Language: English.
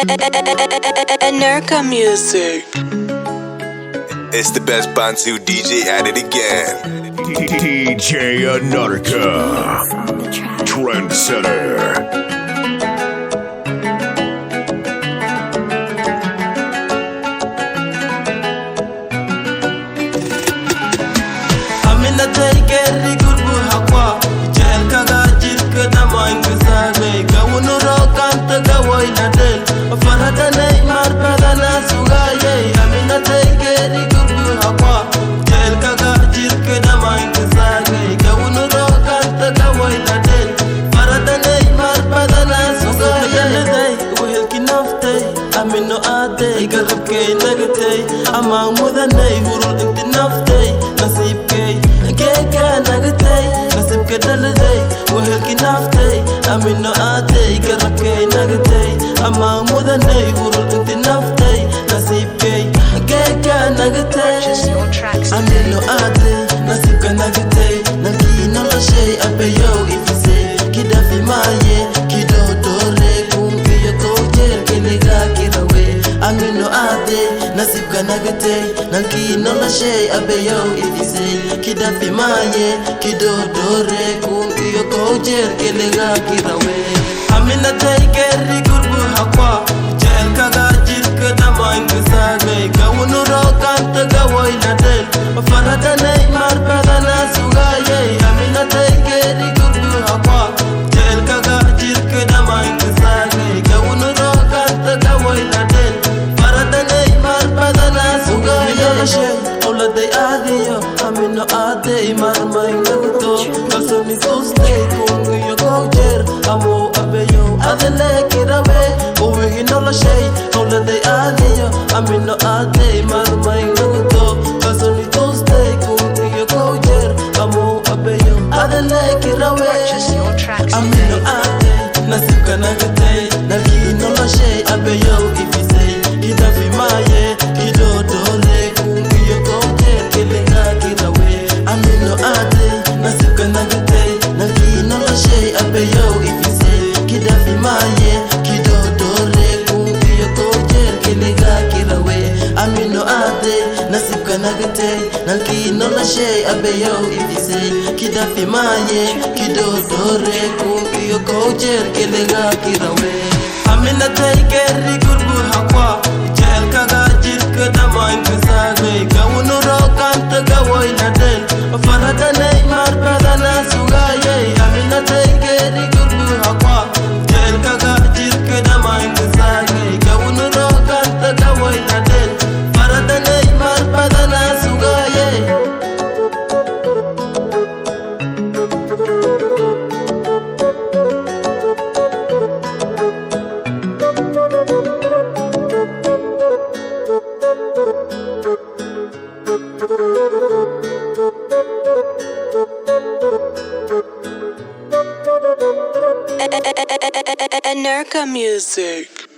Nurka Music. It's the best Bantu DJ at it again. DJ Nurka, Trendsetter. Amina taykeri gurbu haqwa jeel kaga jirka damaynka saagay gawnu rookanta gawoyna del faradanay marbadana sugayay Amina taykeri gurbu haqwa jeel kaga jirka damaynka saagay gawnu rookanta gawoyna del faradanay marbadana sugayay wehelki naftay amino aday garabkay nagatay ama mudanay hurul inti naftay nasibkay geeka nagatay nasibka dhaladay wehelki naftay amino aday garabkay nagatay ama mudanay hurul inti naftay nasibkay geeka nagatay amino aday nasibka nagatay nalkii noloshay abayow ifisay kidafi maaye kidodore kumkiyo kowjeer keliga kirawe amino aday nasibka nagatay nalkii noloshay abayow ifisay kidafi maaye kidodore kumkiyo kowjeer keliga kirawe amina taykeri gurbu haqwa jeel kaga jirka damaynka saagay gawnu rookanta gawoyna del faradanay marbadana sugayay amina taykeri gurbu haqwa jeel kaga jirka damaynka saagay gawnu rookanta gawoyna del faradanay marbadana sugayay owladay aadiyo amino aaday marmay nagto kalsoni tustay kungiyo kowjeer amow abayow adale kirawe uwigi noloshay owladay aadiyo amino aaday marmay nagto kalsoni tustay kungiyo kowjeer amow abayow adale kirawe amino aaday nasibka nagatay nalkii noloshay abayow ifisay kidafi maaye kidodole kungiyo kowjeer keliga kirawe amino aaday nasibka nagatay nalkii noloshay abayow ifisay kidafi maaye kidodole kungiyo kowjeer keliga kirawe amino aaday nasibka nagatay nalkii noloshay abayow ifisay kidafi maaye kidodore kungiyo kowjeer keliga kirawe amina taykeri gurbu haqwa jeel kaga jirka damaynka saagay gawnu rookanta gawoyna del faradanay marbadana sugayay amina taykeri gurbu haqwa jeel kaga jirka damaynka saagay gawnu rookanta gawoyna del faradanay marbadana sugayay Nurka Music.